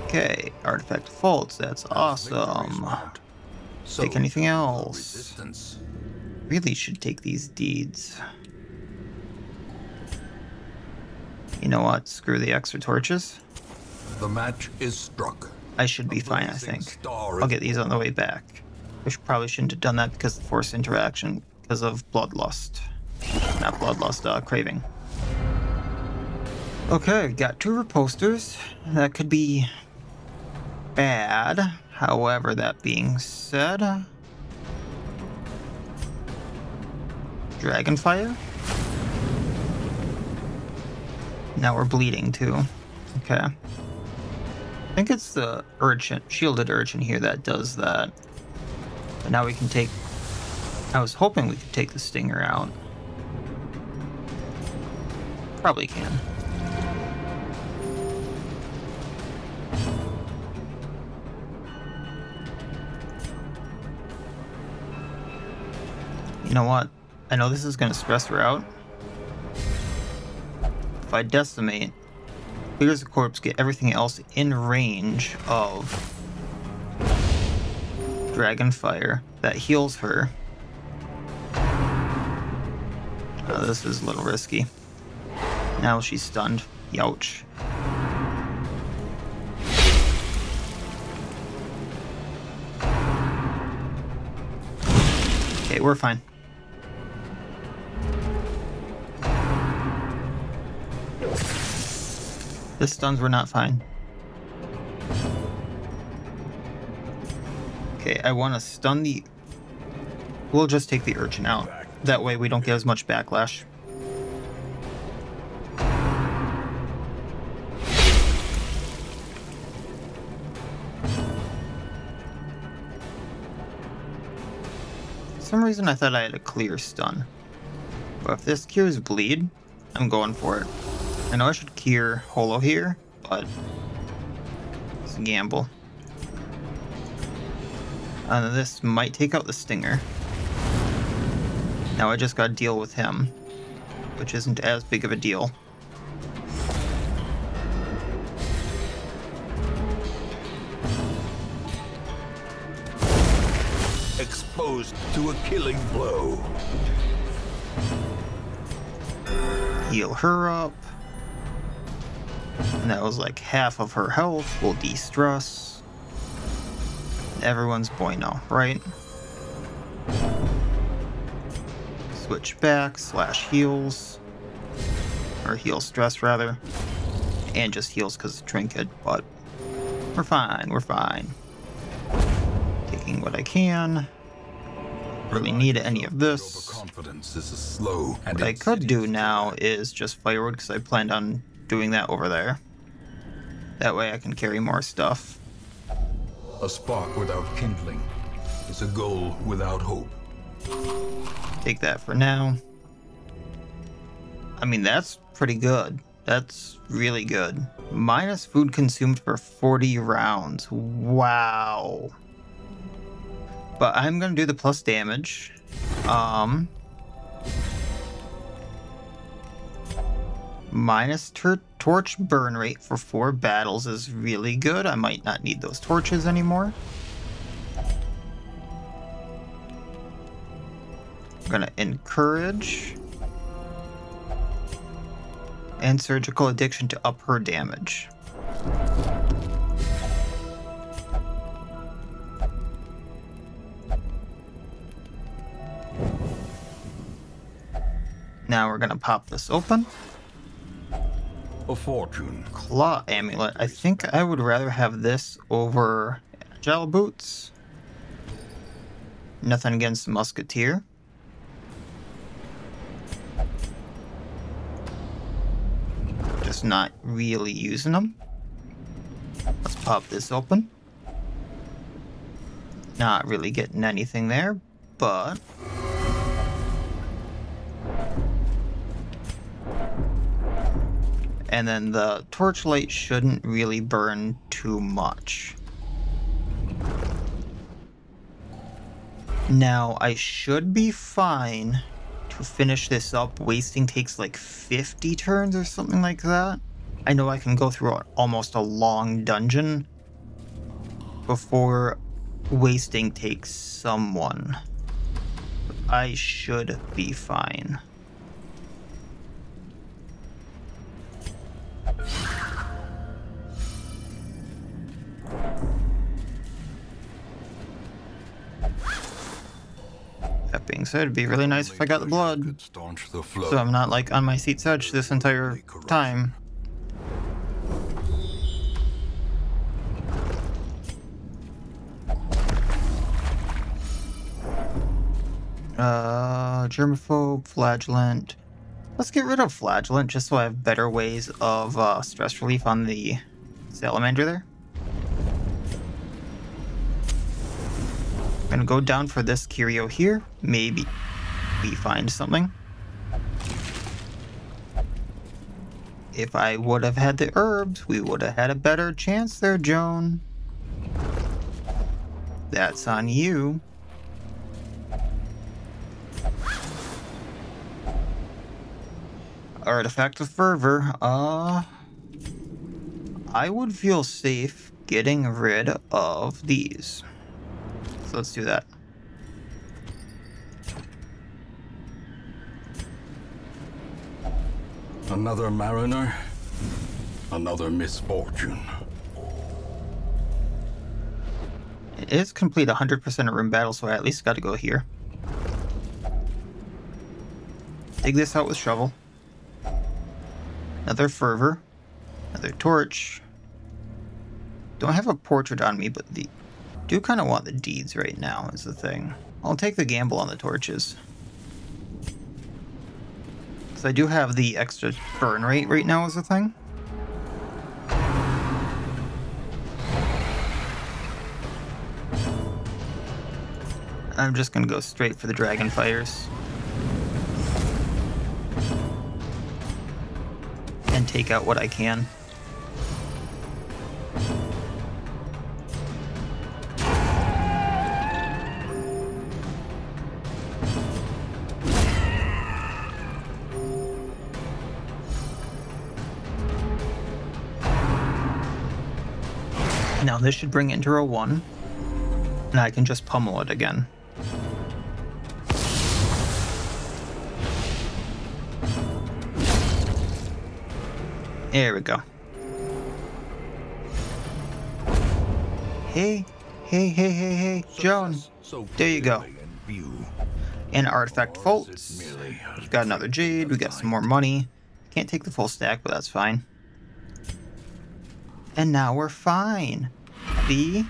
Okay, artifact defaults, that's awesome. Take anything else? Really should take these deeds. You know what? Screw the extra torches. The match is struck. I should be fine, I think. I'll get these on the way back. Probably shouldn't have done that because of forced interaction, because of Bloodlust. Not Bloodlust, Craving. Okay, got 2 reposters. That could be bad. However, that being said... Dragonfire? Now we're bleeding too. Okay. I think it's the Urchin, shielded Urchin here that does that. But now we can take... I was hoping we could take the Stinger out. Probably can. You know what? I know this is going to stress her out. If I decimate, clears the corpse, get everything else in range of Dragonfire that heals her. This is a little risky. Now she's stunned. Youch. Okay, we're fine. The stuns were not fine. Okay, I want to stun the... We'll just take the Urchin out. That way we don't get as much backlash. For some reason I thought I had a clear stun. But if this cures bleed, I'm going for it. I know I should cure Holo here, but it's a gamble. This might take out the Stinger. Now I just gotta deal with him, which isn't as big of a deal. Exposed to a killing blow. Heal her up. And that was like half of her health. We'll de-stress. Everyone's bueno, right? Switch back, slash heals. Or heal stress, rather. And just heals because of Trinket, but we're fine, we're fine. Taking what I can. Really need any of this. What I could do now is just firewood because I planned on doing that over there. That way I can carry more stuff. A spark without kindling is a goal without hope. Take that for now. I mean, that's pretty good. That's really good. Minus food consumed for 40 rounds. Wow. But I'm gonna do the plus damage. Minus torch burn rate for 4 battles is really good. I might not need those torches anymore. I'm gonna encourage and surgical addiction to up her damage. Now we're gonna pop this open. A fortune. Claw amulet. I think I would rather have this over agile boots. Nothing against the musketeer. Just not really using them. Let's pop this open. Not really getting anything there, but and then the torchlight shouldn't really burn too much. Now, I should be fine to finish this up. Wasting takes like 50 turns or something like that. I know I can go through almost a long dungeon before wasting takes someone. I should be fine. That being said, it'd be really nice if I got the blood, so I'm not like on my seat's edge this entire time. Germaphobe, Flagellant. Let's get rid of Flagellant just so I have better ways of stress relief on the Salamander there. I'm gonna go down for this curio here. Maybe we find something. If I would have had the herbs, we would have had a better chance there, Joan. That's on you. Artifact of Fervor. I would feel safe getting rid of these. So let's do that. Another mariner, another misfortune. It is complete 100% a room battle, so I at least got to go here. Dig this out with shovel. Another fervor. Another torch. Don't have a portrait on me, but do kind of want the deeds right now is the thing. I'll take the gamble on the torches. So I do have the extra burn rate right now is the thing. I'm just gonna go straight for the dragon fires. And take out what I can. Now this should bring it into row 1, and I can just pummel it again. There we go. Hey, Joan. There you go. And artifact faults. We've got another jade. We got some more money. Can't take the full stack, but that's fine. And now we're fine. See?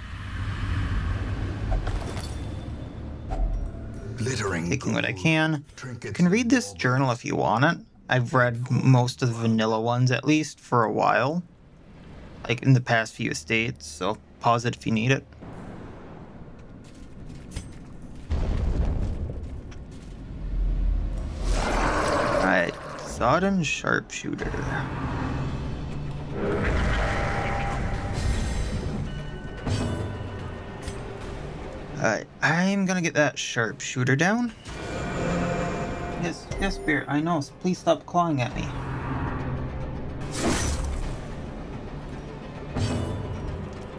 Taking what I can. You can read this journal if you want it. I've read most of the vanilla ones, at least, for a while. Like, in the past few estates, so pause it if you need it. Alright, Sodden Sharpshooter. Alright, I'm gonna get that Sharpshooter down. Yes, Spirit, I know. Please stop clawing at me.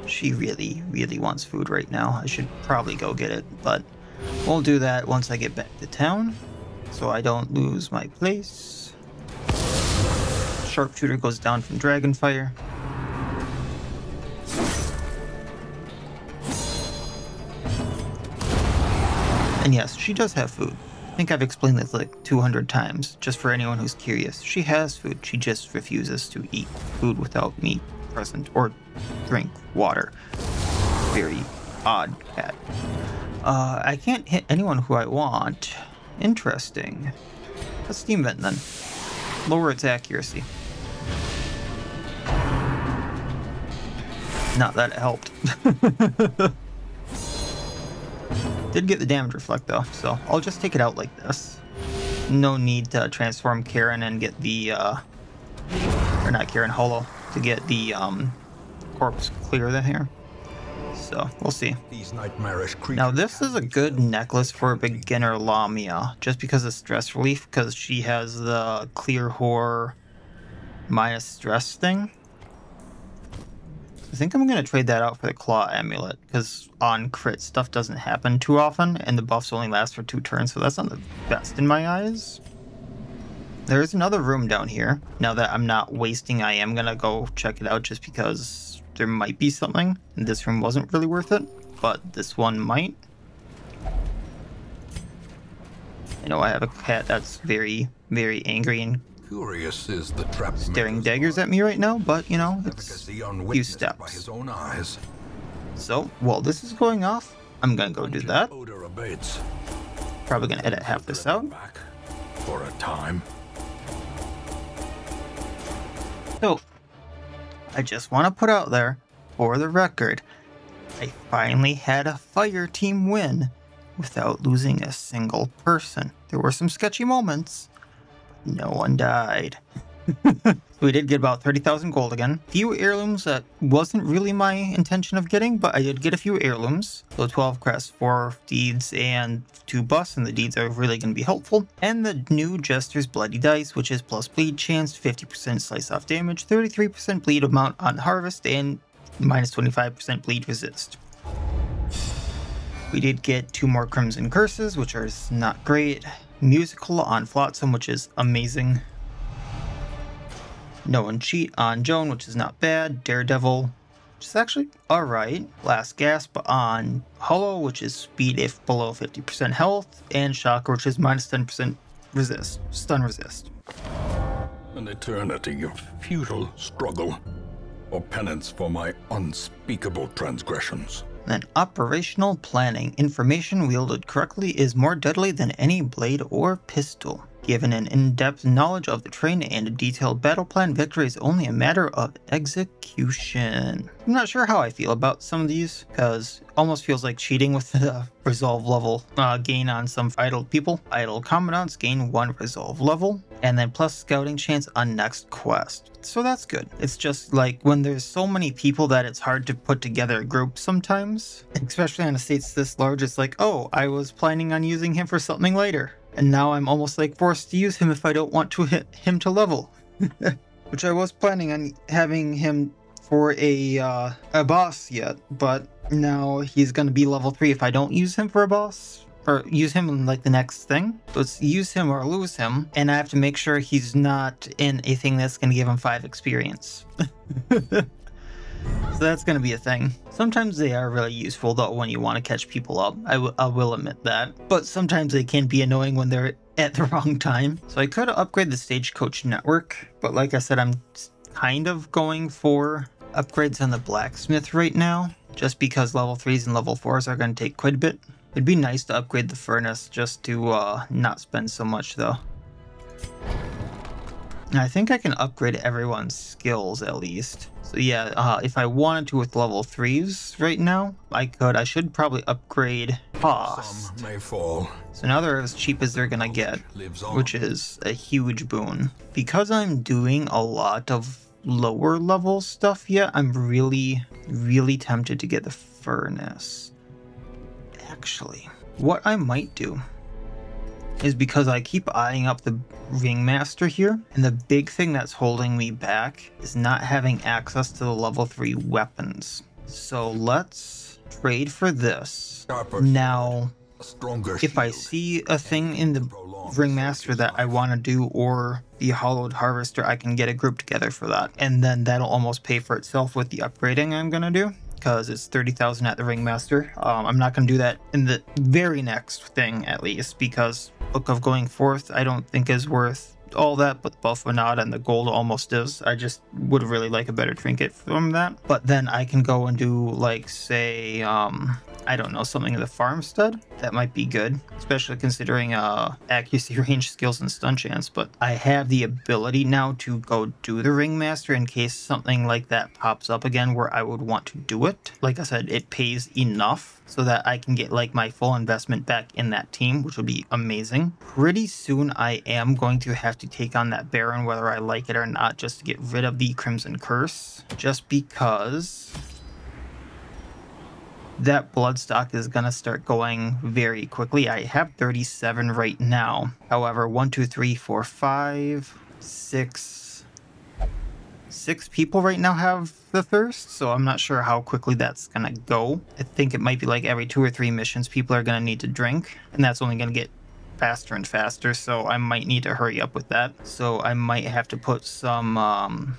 She really wants food right now. I should probably go get it, but we'll do that once I get back to town, so I don't lose my place. Sharpshooter goes down from Dragonfire. And yes, she does have food. I think I've explained this like 200 times, just for anyone who's curious. She has food, she just refuses to eat food without me present, or drink water. Very odd cat. I can't hit anyone who I want. Interesting. Let's steam vent then. Lower its accuracy. Not that it helped. Did get the damage reflect though, so I'll just take it out like this. No need to transform Karen and get the, or not Karen, Holo, to get the corpse clear than here. So we'll see. These nightmarish creatures. Now this is a good necklace for a beginner Lamia, just because of stress relief, because she has the clear horror minus stress thing. I think I'm going to trade that out for the Claw Amulet, because on crit stuff doesn't happen too often, and the buffs only last for 2 turns, so that's not the best in my eyes. There's another room down here. Now that I'm not wasting, I am going to go check it out just because there might be something, and this room wasn't really worth it, but this one might. I know I have a cat that's very, very angry and Curious is the trap staring daggers at me right now, but you know, it's a few steps. By his own eyes. So while this is going off, I'm gonna go do that. Odor abates. Probably gonna edit half this out. Back for a time. So I just want to put out there, for the record, I finally had a fire team win without losing a single person. There were some sketchy moments. No one died. We did get about 30,000 gold again. Few heirlooms that wasn't really my intention of getting, but I did get a few heirlooms. So 12 crests, 4 deeds, and 2 buffs, and the deeds are really going to be helpful. And the new Jester's Bloody Dice, which is plus bleed chance, 50% slice off damage, 33% bleed amount on harvest, and minus 25% bleed resist. We did get 2 more Crimson Curses, which are not great. Musical on Flotsam, which is amazing. No One Cheat on Joan, which is not bad. Daredevil, which is actually alright. Last Gasp on Hollow, which is speed if below 50% health. And Shocker, which is minus 10% resist, stun resist. An eternity of futile struggle, or penance for my unspeakable transgressions. Then operational planning. Information wielded correctly is more deadly than any blade or pistol. Given an in-depth knowledge of the terrain and a detailed battle plan, victory is only a matter of execution. I'm not sure how I feel about some of these, because it almost feels like cheating with the resolve level gain on some idle people. Idle commandants gain 1 resolve level, and then plus scouting chance on next quest. So that's good. It's just like when there's so many people that it's hard to put together a group sometimes, especially on estates this large. It's like, oh, I was planning on using him for something later, and now I'm almost like forced to use him if I don't want to hit him to level. Which I was planning on having him for a boss yet, but now he's gonna be level 3 if I don't use him for a boss. Or use him in like the next thing. So it's use him or lose him, and I have to make sure he's not in a thing that's gonna give him 5 experience. So that's gonna be a thing. Sometimes they are really useful though when you want to catch people up. I will admit that. But sometimes they can be annoying when they're at the wrong time. So I could upgrade the Stagecoach network, but like I said, I'm kind of going for upgrades on the blacksmith right now, just because level 3s and level 4s are going to take quite a bit. It'd be nice to upgrade the furnace just to not spend so much though. I think I can upgrade everyone's skills at least. So yeah, if I wanted to with level 3s right now, I could. I should probably upgrade cost. Some may fall. So now they're as cheap as they're gonna get, which is a huge boon. Because I'm doing a lot of lower level stuff yet, I'm really, really tempted to get the furnace. Actually, what I might do is, because I keep eyeing up the Ringmaster here, and the big thing that's holding me back is not having access to the level 3 weapons. So let's trade for this. Now, if I see a thing in the Ringmaster that I want to do, or the Hollowed Harvester, I can get a group together for that. And then that'll almost pay for itself with the upgrading I'm going to do. because it's 30,000 at the Ringmaster. I'm not going to do that in the very next thing, at least, because Book of Going Forth I don't think is worth all that, but the Buffalo and the gold almost is. I just would really like a better trinket from that. But then I can go and do, like, say, I don't know, something in the farmstead. That might be good, especially considering accuracy, range, skills, and stun chance. But I have the ability now to go do the Ringmaster in case something like that pops up again where I would want to do it. Like I said, it pays enough so that I can get like my full investment back in that team, which would be amazing. Pretty soon I am going to have to take on that Baron, whether I like it or not, just to get rid of the Crimson Curse. Just because that bloodstock is going to start going very quickly. I have 37 right now. However, 1, 2, 3, 4, 5, 6 people right now have the thirst, so I'm not sure how quickly that's going to go. I think it might be like every 2 or 3 missions people are going to need to drink, and that's only going to get faster and faster, so I might need to hurry up with that. So I might have to put some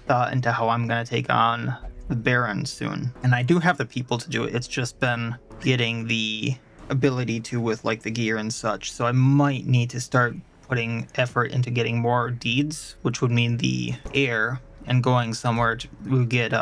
thought into how I'm going to take on the Baron soon. And I do have the people to do it. It's just been getting the ability to with like the gear and such. So I might need to start putting effort into getting more deeds, which would mean the air and going somewhere to get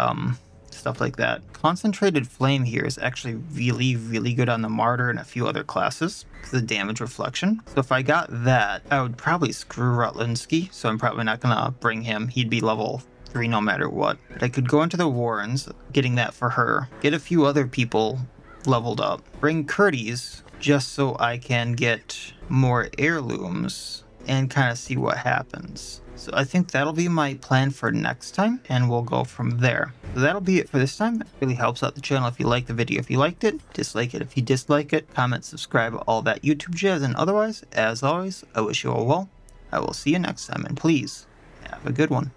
stuff like that. Concentrated Flame here is actually really good on the Martyr and a few other classes because of the damage reflection. So if I got that, I would probably screw Rutlinsky, so I'm probably not gonna bring him. He'd be level 3 no matter what. But I could go into the Warrens, getting that for her, get a few other people leveled up, bring Curtis just so I can get more heirlooms and kind of see what happens. So I think that'll be my plan for next time, and we'll go from there. So that'll be it for this time. It really helps out the channel if you like the video if you liked it, dislike it if you dislike it, comment, subscribe, all that YouTube jazz, and otherwise, as always, I wish you all well. I will see you next time, and please, have a good one.